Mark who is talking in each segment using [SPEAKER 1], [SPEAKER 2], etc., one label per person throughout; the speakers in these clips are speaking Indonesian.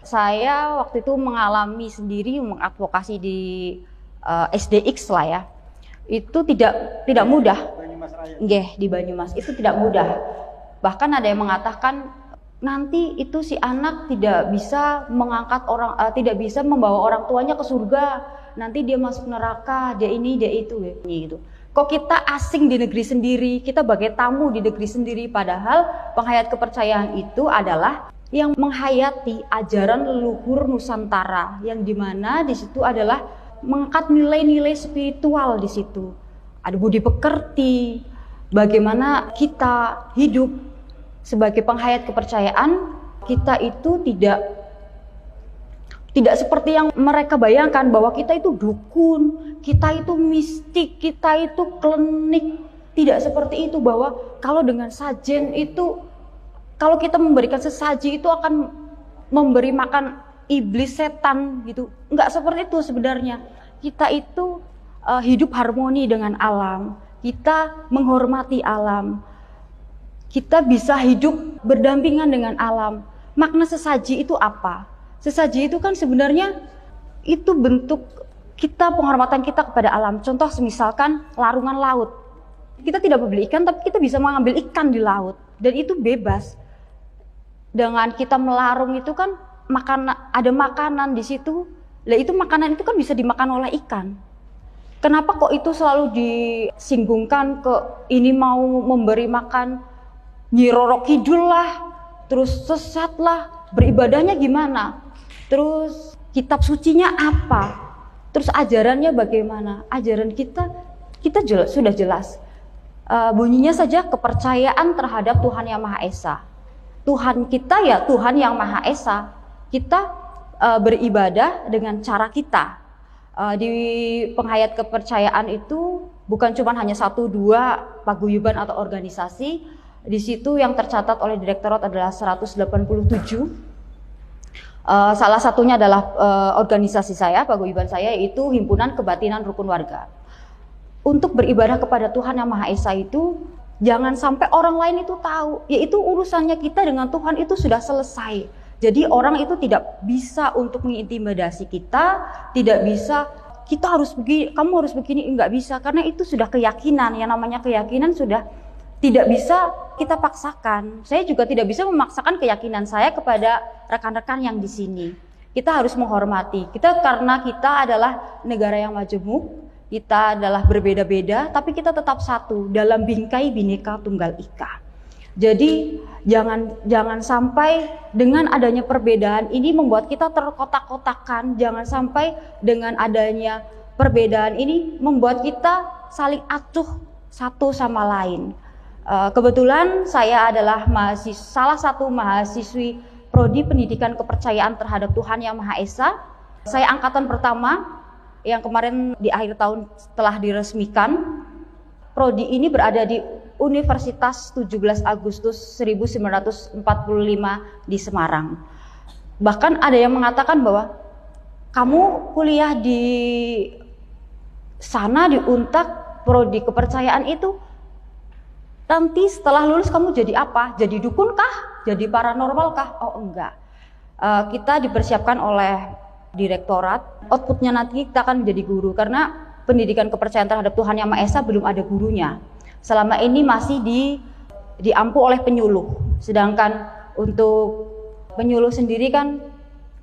[SPEAKER 1] Saya waktu itu mengalami sendiri mengadvokasi di SDX lah ya. Itu tidak mudah. Nggih, di Banyumas itu tidak mudah. Bahkan ada yang mengatakan nanti itu si anak tidak bisa mengangkat orang, tidak bisa membawa orang tuanya ke surga. Nanti dia masuk neraka, dia ini, dia itu gitu. Kok kita asing di negeri sendiri, kita bagai tamu di negeri sendiri, padahal penghayat kepercayaan itu adalah yang menghayati ajaran leluhur Nusantara, yang dimana di situ adalah mengangkat nilai-nilai spiritual di situ. Ada budi pekerti, bagaimana kita hidup sebagai penghayat kepercayaan. Kita itu tidak seperti yang mereka bayangkan bahwa kita itu dukun, kita itu mistik, kita itu klinik. Tidak seperti itu, bahwa kalau dengan sajen itu, kalau kita memberikan sesaji itu akan memberi makan iblis, setan gitu. Enggak seperti itu sebenarnya. Kita itu hidup harmoni dengan alam, kita menghormati alam, kita bisa hidup berdampingan dengan alam. Makna sesaji itu apa? Sesaji itu kan sebenarnya itu bentuk kita, penghormatan kita kepada alam. Contoh misalkan larungan laut. Kita tidak membeli ikan, tapi kita bisa mengambil ikan di laut. Dan itu bebas. Dengan kita melarung itu kan ada makanan di situ. Lah itu makanan itu kan bisa dimakan oleh ikan. Kenapa kok itu selalu disinggungkan ke ini mau memberi makan Nyi Roro Kidul lah, terus sesat lah, beribadahnya gimana? Terus kitab sucinya apa? Terus ajarannya bagaimana? Ajaran kita sudah jelas. Bunyinya saja kepercayaan terhadap Tuhan Yang Maha Esa. Tuhan kita ya Tuhan Yang Maha Esa. Kita beribadah dengan cara kita. Di penghayat kepercayaan itu bukan cuma hanya 1-2 paguyuban atau organisasi. Di situ yang tercatat oleh direktorat adalah 187. Salah satunya adalah organisasi saya, paguyuban saya, yaitu Himpunan Kebatinan Rukun Warga. Untuk beribadah kepada Tuhan Yang Maha Esa itu jangan sampai orang lain itu tahu, yaitu urusannya kita dengan Tuhan itu sudah selesai. Jadi orang itu tidak bisa untuk mengintimidasi kita, tidak bisa kita harus begini, kamu harus begini, enggak bisa, karena itu sudah keyakinan. Yang namanya keyakinan sudah tidak bisa kita paksakan. Saya juga tidak bisa memaksakan keyakinan saya kepada rekan-rekan yang di sini. Kita harus menghormati. Karena kita adalah negara yang majemuk, kita adalah berbeda-beda, tapi kita tetap satu dalam bingkai Bhinneka Tunggal Ika. Jadi jangan sampai dengan adanya perbedaan ini membuat kita terkotak-kotakan. Jangan sampai dengan adanya perbedaan ini membuat kita saling acuh satu sama lain. Kebetulan saya adalah salah satu mahasiswi Prodi Pendidikan Kepercayaan Terhadap Tuhan Yang Maha Esa. Saya angkatan pertama yang kemarin di akhir tahun telah diresmikan. Prodi ini berada di Universitas 17 Agustus 1945 di Semarang. Bahkan ada yang mengatakan bahwa kamu kuliah di sana di Untak Prodi Kepercayaan itu nanti setelah lulus kamu jadi apa? Jadi dukun kah? Jadi paranormal kah? Oh enggak. Kita dipersiapkan oleh direktorat. Outputnya nanti kita akan menjadi guru, karena pendidikan kepercayaan terhadap Tuhan Yang Maha Esa belum ada gurunya. Selama ini masih diampu oleh penyuluh. Sedangkan untuk penyuluh sendiri kan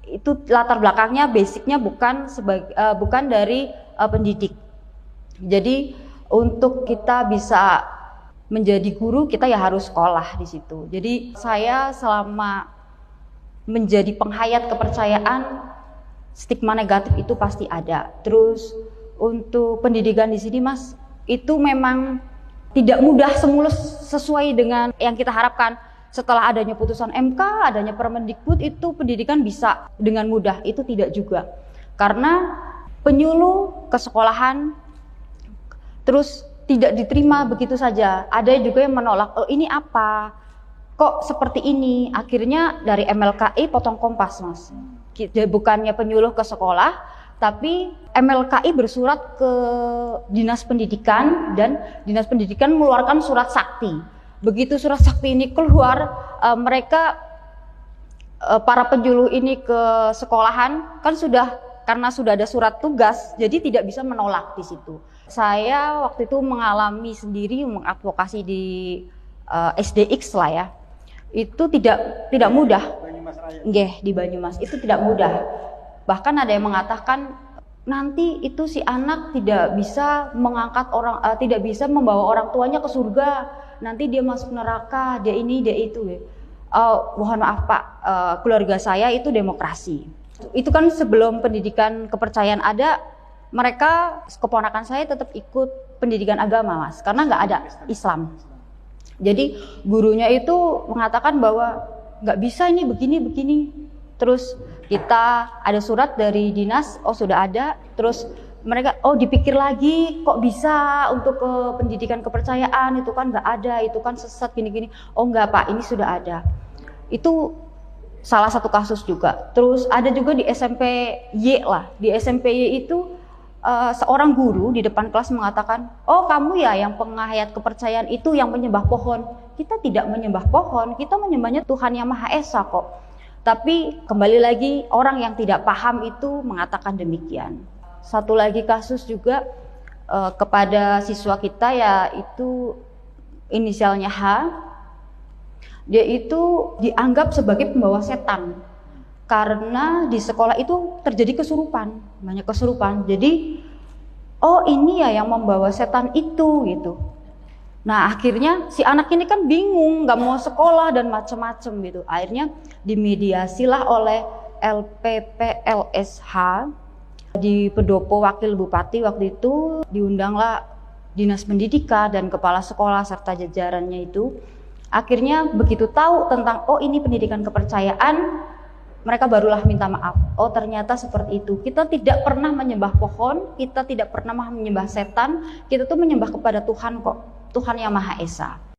[SPEAKER 1] itu latar belakangnya, basicnya bukan dari pendidik. Jadi untuk kita bisa menjadi guru, kita ya harus sekolah di situ. Jadi saya selama menjadi penghayat kepercayaan, stigma negatif itu pasti ada. Terus untuk pendidikan di sini Mas, itu memang tidak mudah semulus sesuai dengan yang kita harapkan. Setelah adanya putusan MK, adanya Permendikbud, itu pendidikan bisa dengan mudah. Itu tidak juga. Karena penyuluh ke sekolahan terus tidak diterima begitu saja. Ada juga yang menolak, oh ini apa? Kok seperti ini? Akhirnya dari MLKI potong kompas Mas. Bukannya penyuluh ke sekolah, tapi MLKI bersurat ke Dinas Pendidikan, dan Dinas Pendidikan mengeluarkan surat sakti. Begitu surat sakti ini keluar, mereka para penyuluh ini ke sekolahan kan karena sudah ada surat tugas, jadi tidak bisa menolak di situ. Saya waktu itu mengalami sendiri mengadvokasi di SDX lah ya. Itu tidak mudah. Nggih, di Banyumas itu tidak mudah. Bahkan ada yang mengatakan nanti itu si anak tidak bisa tidak bisa membawa orang tuanya ke surga. Nanti dia masuk neraka, dia ini, dia itu. Mohon maaf Pak, keluarga saya itu demokrasi. Itu kan sebelum pendidikan kepercayaan ada, mereka keponakan saya tetap ikut pendidikan agama Mas, karena nggak ada Islam. Jadi gurunya itu mengatakan bahwa nggak bisa ini begini. Terus kita ada surat dari dinas, oh sudah ada. Terus mereka, oh dipikir lagi, kok bisa untuk ke pendidikan kepercayaan, itu kan nggak ada, itu kan sesat gini-gini. Oh nggak Pak, ini sudah ada. Itu salah satu kasus juga. Terus ada juga di SMP Y lah. Di SMP Y itu seorang guru di depan kelas mengatakan, oh kamu ya yang penghayat kepercayaan itu yang menyembah pohon. Kita tidak menyembah pohon, kita menyembahnya Tuhan Yang Maha Esa kok. Tapi kembali lagi orang yang tidak paham itu mengatakan demikian. Satu lagi kasus juga kepada siswa kita, yaitu inisialnya H. Dia itu dianggap sebagai pembawa setan. Karena di sekolah itu terjadi kesurupan, banyak kesurupan. Jadi, oh ini ya yang membawa setan itu gitu. Nah akhirnya si anak ini kan bingung, nggak mau sekolah dan macam-macam gitu. Akhirnya dimediasilah oleh LPPLSH di Pendopo Wakil Bupati waktu itu, diundanglah Dinas Pendidikan dan kepala sekolah serta jajarannya itu. Akhirnya begitu tahu tentang oh ini pendidikan kepercayaan, mereka barulah minta maaf. Oh ternyata seperti itu. Kita tidak pernah menyembah pohon, kita tidak pernah menyembah setan, kita tuh menyembah kepada Tuhan kok. Tuhan Yang Maha Esa.